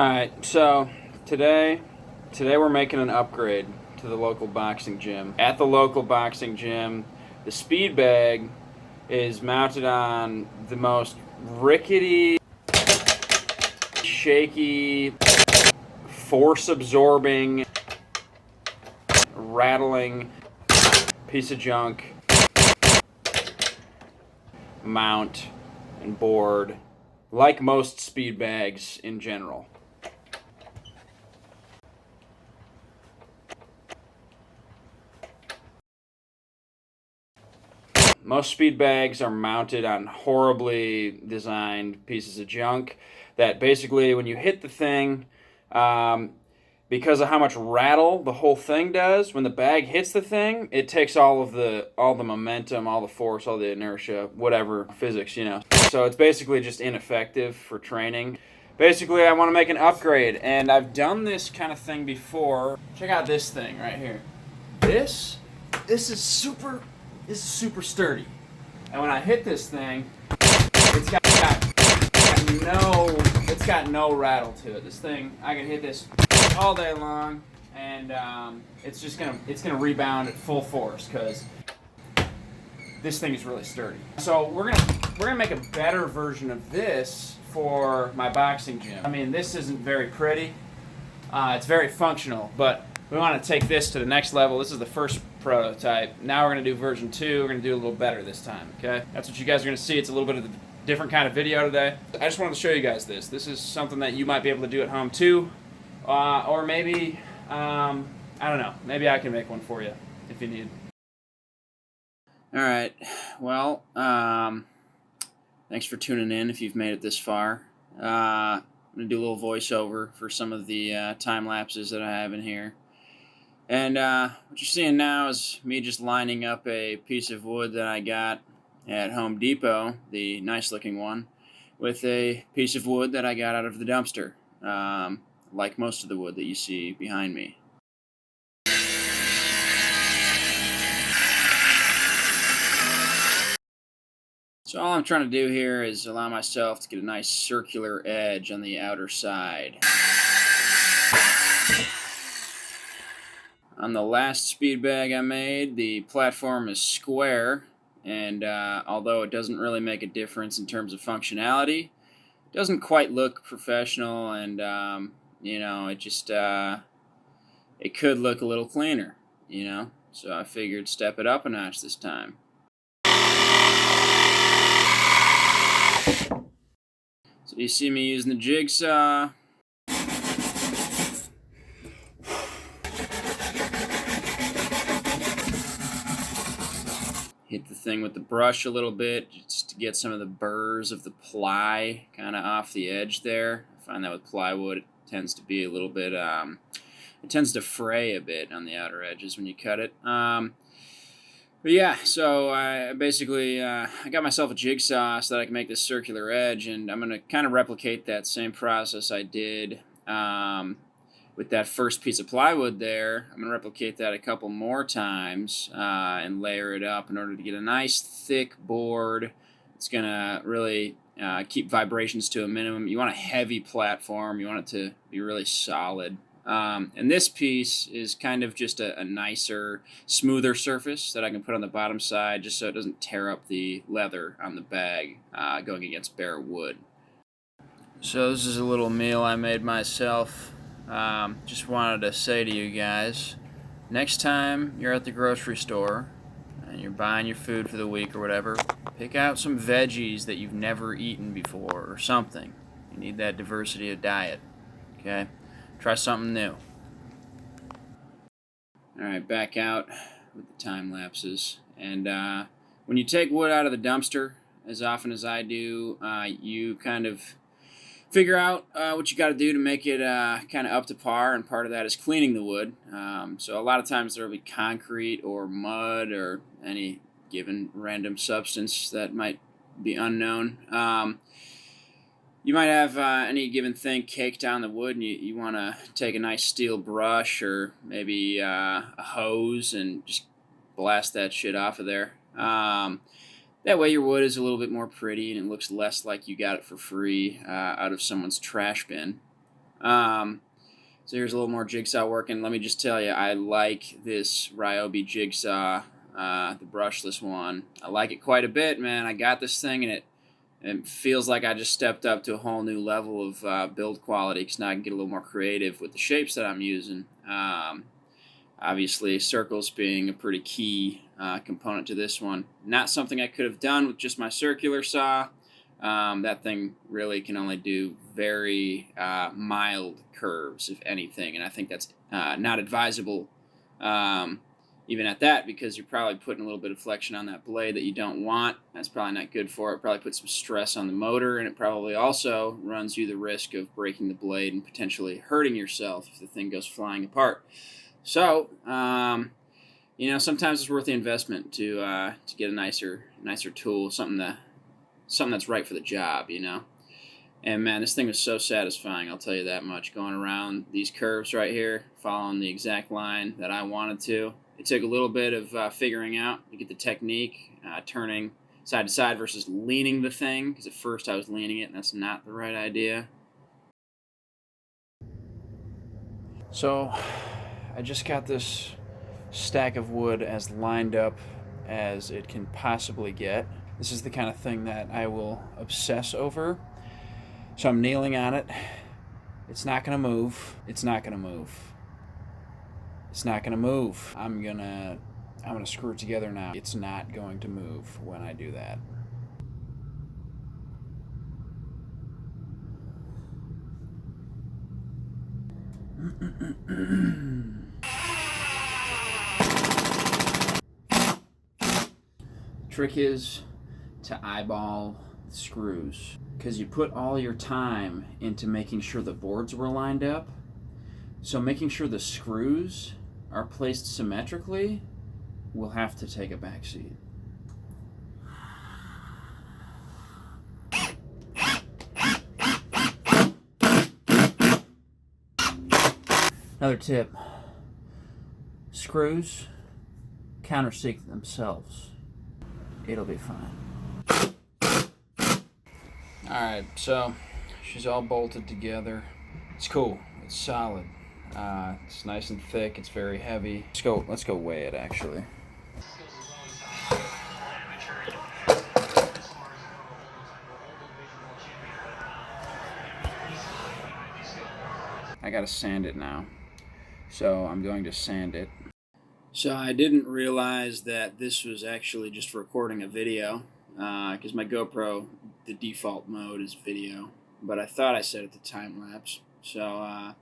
Alright, so today we're making an upgrade to the local boxing gym. At the local boxing gym, the Speedbag is mounted on the most rickety, shaky, force-absorbing, rattling piece of junk mount and board, like most speed bags in general. Most speed bags are mounted on horribly designed pieces of junk that basically, when you hit the thing, because of how much rattle the whole thing does, when the bag hits the thing, it takes all the momentum, all the force, all the inertia, whatever, physics, you know. So it's basically just ineffective for training. Basically, I want to make an upgrade, and I've done this kind of thing before. Check out this thing right here. This is super sturdy. And when I hit this thing, it's got no rattle to it. This thing, I can hit this all day long, and it's gonna rebound at full force because this thing is really sturdy. So we're gonna make a better version of this for my boxing gym. I mean, this isn't very pretty. It's very functional, but we want to take this to the next level. This is the first prototype. Now we're going to do version 2. We're going to do a little better this time, okay? That's what you guys are going to see. It's a little bit of a different kind of video today. I just wanted to show you guys this. This is something that you might be able to do at home too. Or maybe, I don't know. Maybe I can make one for you if you need. All right. Well, thanks for tuning in if you've made it this far. I'm going to do a little voiceover for some of the time lapses that I have in here. And what you're seeing now is me just lining up a piece of wood that I got at Home Depot, the nice looking one, with a piece of wood that I got out of the dumpster, like most of the wood that you see behind me. So all I'm trying to do here is allow myself to get a nice circular edge on the outer side. On the last speed bag I made, the platform is square, and although it doesn't really make a difference in terms of functionality, it doesn't quite look professional, and you know, it just it could look a little cleaner, you know. So I figured step it up a notch this time. So you see me using the jigsaw. Hit the thing with the brush a little bit just to get some of the burrs of the ply kind of off the edge there. I find that with plywood it tends to be a little bit, it tends to fray a bit on the outer edges when you cut it. But yeah, so I basically, I got myself a jigsaw so that I can make this circular edge, and I'm going to kind of replicate that same process I did with that first piece of plywood there. I'm going to replicate that a couple more times and layer it up in order to get a nice thick board. It's going to really keep vibrations to a minimum. You want a heavy platform. You want it to be really solid. And this piece is kind of just a nicer, smoother surface that I can put on the bottom side just so it doesn't tear up the leather on the bag going against bare wood. So this is a little meal I made myself. Just wanted to say to you guys, next time you're at the grocery store and you're buying your food for the week or whatever, pick out some veggies that you've never eaten before or something. You need that diversity of diet, okay? Try something new. Alright, back out with the time lapses. And when you take wood out of the dumpster, as often as I do, you kind of figure out what you got to do to make it kind of up to par, and part of that is cleaning the wood. So a lot of times there will be concrete or mud or any given random substance that might be unknown. You might have any given thing caked on the wood, and you want to take a nice steel brush or maybe a hose and just blast that shit off of there. That way your wood is a little bit more pretty and it looks less like you got it for free out of someone's trash bin. So here's a little more jigsaw work, and let me just tell you, I like this Ryobi jigsaw, the brushless one. I like it quite a bit, man. I got this thing, and it feels like I just stepped up to a whole new level of build quality, because now I can get a little more creative with the shapes that I'm using. Obviously, circles being a pretty key component to this one. Not something I could have done with just my circular saw. That thing really can only do very mild curves, if anything, and I think that's not advisable even at that, because you're probably putting a little bit of flexion on that blade that you don't want. That's probably not good for it. Probably puts some stress on the motor, and it probably also runs you the risk of breaking the blade and potentially hurting yourself if the thing goes flying apart. So, sometimes it's worth the investment to get a nicer tool, something that's right for the job, And man, this thing was so satisfying, I'll tell you that much. Going around these curves right here, following the exact line that I wanted to. It took a little bit of figuring out to get the technique, turning side to side versus leaning the thing, because at first I was leaning it, and that's not the right idea. So, I just got this stack of wood as lined up as it can possibly get. This is the kind of thing that I will obsess over. So I'm kneeling on it. It's not gonna move. It's not gonna move. It's not gonna move. I'm gonna screw it together now. It's not going to move when I do that. Trick is to eyeball screws, because you put all your time into making sure the boards were lined up. So making sure the screws are placed symmetrically will have to take a backseat. Another tip: screws countersink themselves. It'll be fine. Alright, so she's all bolted together. It's cool. It's solid. It's nice and thick. It's very heavy. Let's go weigh it, actually. I gotta sand it now. So I'm going to sand it. So I didn't realize that this was actually just recording a video, because my GoPro, the default mode is video, but I thought I set it to time lapse. So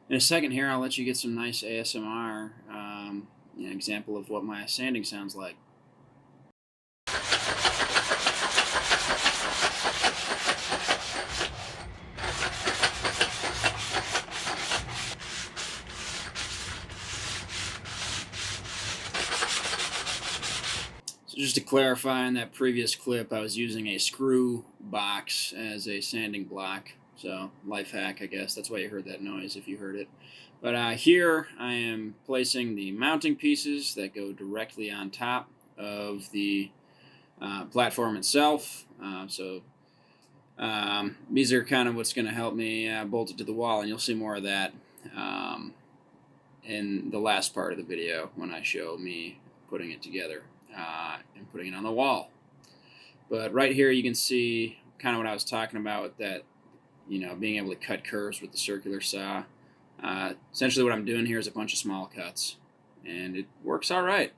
in a second here, I'll let you get some nice ASMR, an example of what my sanding sounds like. Just to clarify, in that previous clip, I was using a screw box as a sanding block. So, life hack, I guess. That's why you heard that noise, if you heard it. But here, I am placing the mounting pieces that go directly on top of the platform itself. These are kind of what's going to help me bolt it to the wall, and you'll see more of that in the last part of the video when I show me putting it together. And putting it on the wall. But right here you can see kind of what I was talking about with that, being able to cut curves with the circular saw. Essentially what I'm doing here is a bunch of small cuts, and it works all right.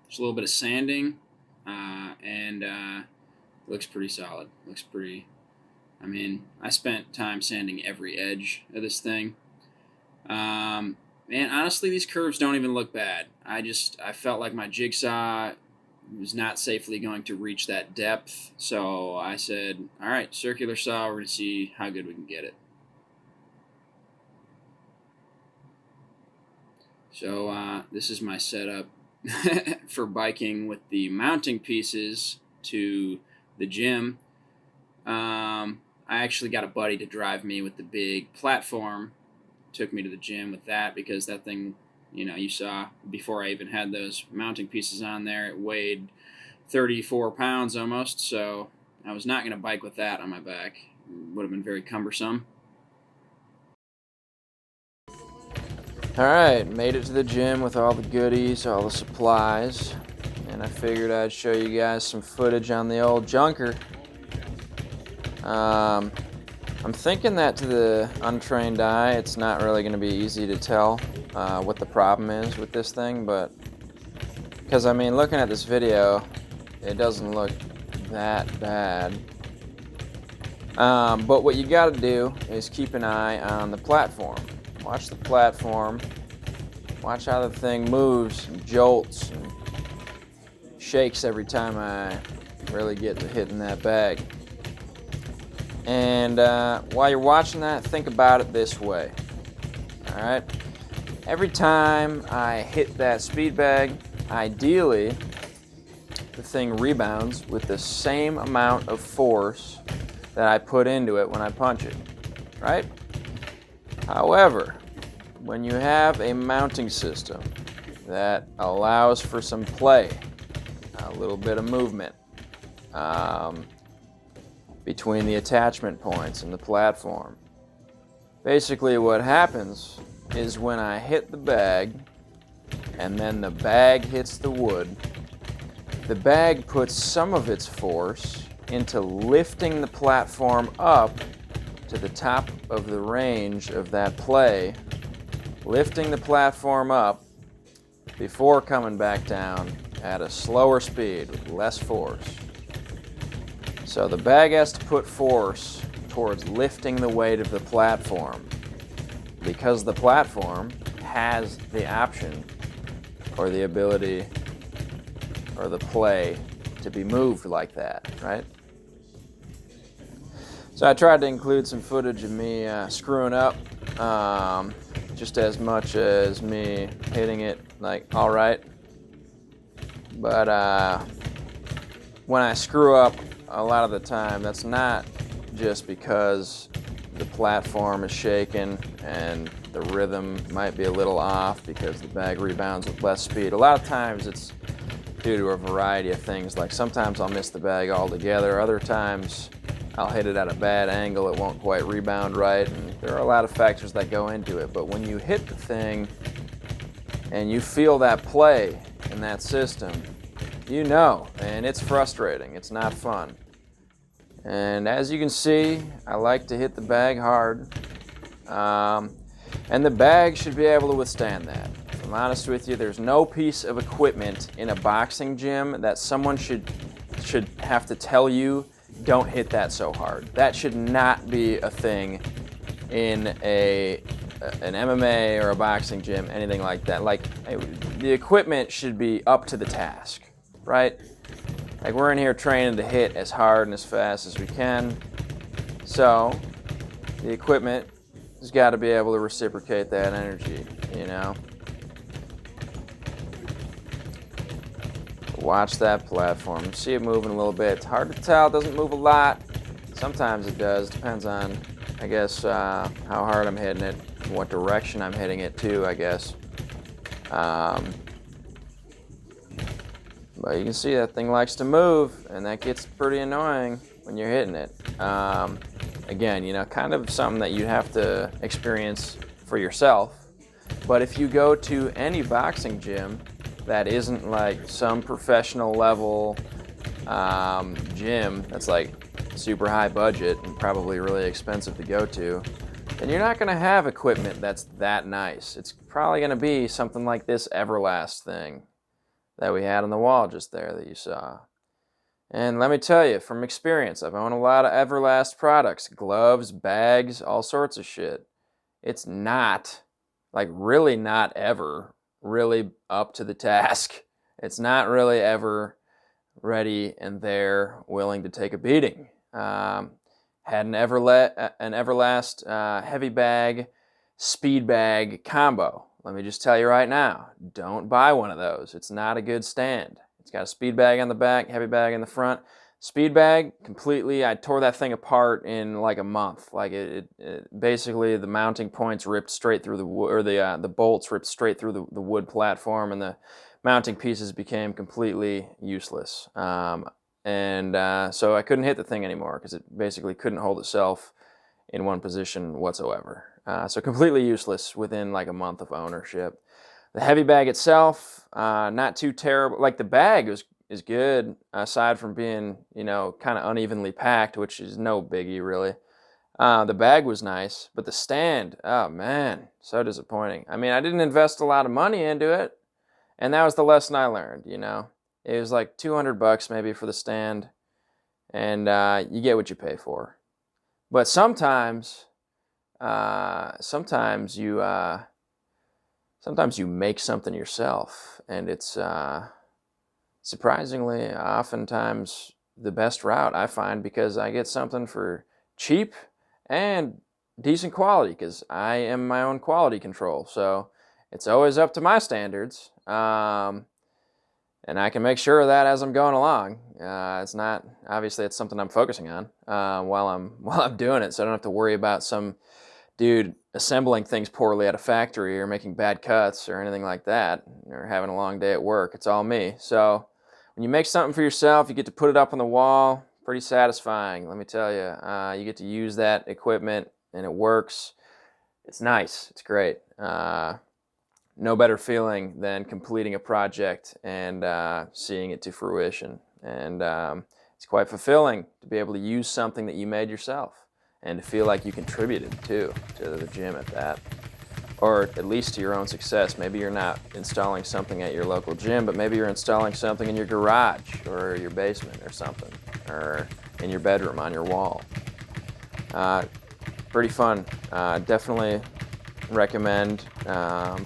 Just a little bit of sanding, and it looks pretty solid. I spent time sanding every edge of this thing. Man, honestly, these curves don't even look bad. I felt like my jigsaw was not safely going to reach that depth, so I said, all right, circular saw, we're going to see how good we can get it. So this is my setup for biking with the mounting pieces to the gym. I actually got a buddy to drive me with the big platform. Took me to the gym with that, because that thing, you saw before I even had those mounting pieces on there, it weighed 34 pounds almost, so I was not going to bike with that on my back. It would have been very cumbersome. Alright, made it to the gym with all the goodies, all the supplies, and I figured I'd show you guys some footage on the old junker. I'm thinking that to the untrained eye, it's not really going to be easy to tell what the problem is with this thing, but because I mean, looking at this video, it doesn't look that bad. But what you got to do is keep an eye on the platform. Watch the platform. Watch how the thing moves and jolts and shakes every time I really get to hitting that bag. And while you're watching that, think about it this way. Alright? Every time I hit that speed bag, ideally, the thing rebounds with the same amount of force that I put into it when I punch it. Right? However, when you have a mounting system that allows for some play, a little bit of movement between the attachment points and the platform, basically what happens is when I hit the bag and then the bag hits the wood, the bag puts some of its force into lifting the platform up to the top of the range of that play, lifting the platform up before coming back down at a slower speed with less force. So the bag has to put force towards lifting the weight of the platform because the platform has the option or the ability or the play to be moved like that, right? So I tried to include some footage of me screwing up, just as much as me hitting it like all right. But when I screw up, a lot of the time, that's not just because the platform is shaking and the rhythm might be a little off because the bag rebounds with less speed. A lot of times it's due to a variety of things, like sometimes I'll miss the bag altogether, other times I'll hit it at a bad angle, it won't quite rebound right, and there are a lot of factors that go into it. But when you hit the thing and you feel that play in that system, you know, and it's frustrating, it's not fun. And as you can see, I like to hit the bag hard, and the bag should be able to withstand that. If I'm honest with you, there's no piece of equipment in a boxing gym that someone should have to tell you, don't hit that so hard. That should not be a thing in an MMA or a boxing gym, anything like that. Like, the equipment should be up to the task, right? Like, we're in here training to hit as hard and as fast as we can. So the equipment has got to be able to reciprocate that energy, you know? Watch that platform. See it moving a little bit. It's hard to tell. It doesn't move a lot. Sometimes it does. Depends on, I guess, how hard I'm hitting it, what direction I'm hitting it too, I guess. But you can see that thing likes to move, and that gets pretty annoying when you're hitting it. Again, you know, kind of something that you have to experience for yourself. But if you go to any boxing gym that isn't like some professional level gym that's like super high budget and probably really expensive to go to, then you're not going to have equipment that's that nice. It's probably going to be something like this Everlast thing that we had on the wall just there that you saw. And let me tell you, from experience, I've owned a lot of Everlast products, gloves, bags, all sorts of shit. It's not, like really not ever, really up to the task. It's not really ever ready and there, willing to take a beating. Had an Everlast heavy bag, speed bag combo. Let me just tell you right now, don't buy one of those. It's not a good stand. It's got a speed bag on the back, heavy bag in the front. Speed bag, completely, I tore that thing apart in like a month. Like it basically the mounting points ripped straight through the wood, or the bolts ripped straight through the wood platform, and the mounting pieces became completely useless. So I couldn't hit the thing anymore because it basically couldn't hold itself in one position whatsoever. So completely useless within like a month of ownership. The heavy bag itself, not too terrible. Like the bag is good, aside from being, kind of unevenly packed, which is no biggie really. The bag was nice, but the stand, oh man, so disappointing. I mean, I didn't invest a lot of money into it, and that was the lesson I learned, It was like $200 maybe for the stand, and you get what you pay for. But sometimes you make something yourself, and it's surprisingly oftentimes the best route, I find, because I get something for cheap and decent quality, because I am my own quality control. So it's always up to my standards, and I can make sure of that as I'm going along. It's not, obviously it's something I'm focusing on while I'm doing it, so I don't have to worry about some dude assembling things poorly at a factory or making bad cuts or anything like that, or having a long day at work. It's all me. So when you make something for yourself, you get to put it up on the wall. Pretty satisfying, let me tell you. You get to use that equipment and it works. It's nice. It's great. No better feeling than completing a project and seeing it to fruition. And it's quite fulfilling to be able to use something that you made yourself and to feel like you contributed to the gym at that, or at least to your own success. Maybe you're not installing something at your local gym, but maybe you're installing something in your garage or your basement or something, or in your bedroom on your wall. Pretty fun. Definitely recommend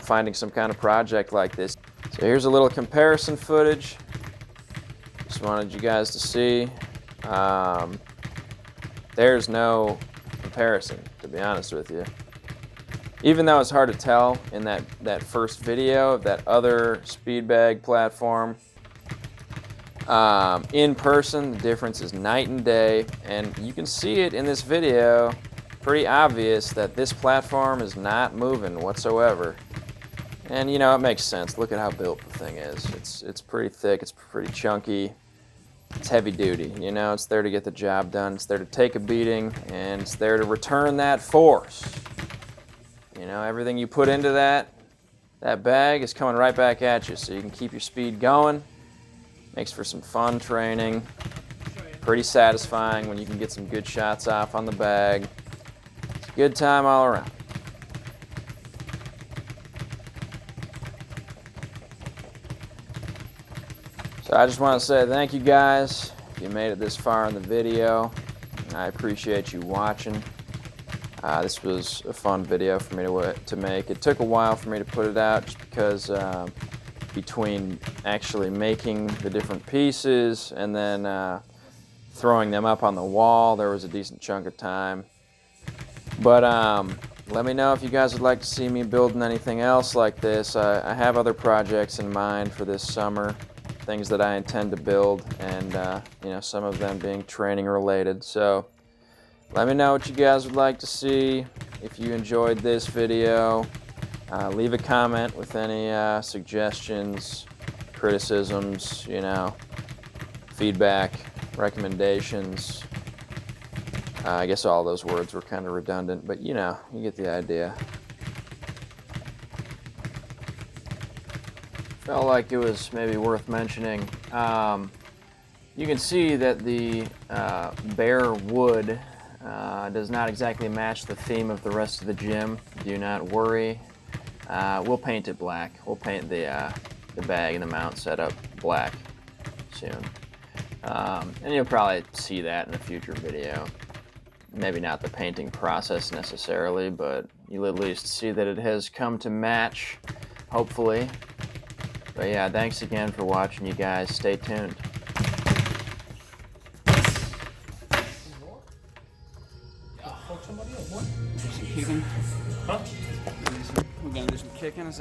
finding some kind of project like this. So here's a little comparison footage. Just wanted you guys to see. There's no comparison, to be honest with you. Even though it's hard to tell in that first video of that other Speedbag platform, in person, the difference is night and day, and you can see it in this video. Pretty obvious that this platform is not moving whatsoever. And it makes sense. Look at how built the thing is. It's pretty thick, it's pretty chunky, it's heavy duty. It's there to get the job done, it's there to take a beating, and it's there to return that force. Everything you put into that bag is coming right back at you, so you can keep your speed going. Makes for some fun training. Pretty satisfying when you can get some good shots off on the bag. It's a good time all around. So I just want to say thank you guys if you made it this far in the video. I appreciate you watching. This was a fun video for me to make. It took a while for me to put it out just because between actually making the different pieces and then throwing them up on the wall, there was a decent chunk of time. But let me know if you guys would like to see me building anything else like this. I have other projects in mind for this summer, things that I intend to build, and some of them being training related. So let me know what you guys would like to see. If you enjoyed this video, leave a comment with any suggestions, criticisms, feedback, recommendations. I guess all those words were kind of redundant, but you get the idea. Felt like it was maybe worth mentioning. You can see that the bare wood does not exactly match the theme of the rest of the gym. Do not worry. We'll paint it black. We'll paint the bag and the mount setup black soon. And you'll probably see that in a future video. Maybe not the painting process necessarily, but you'll at least see that it has come to match, hopefully. But yeah, thanks again for watching, you guys. Stay tuned. Some kicking. Huh? We're gonna do some kicking.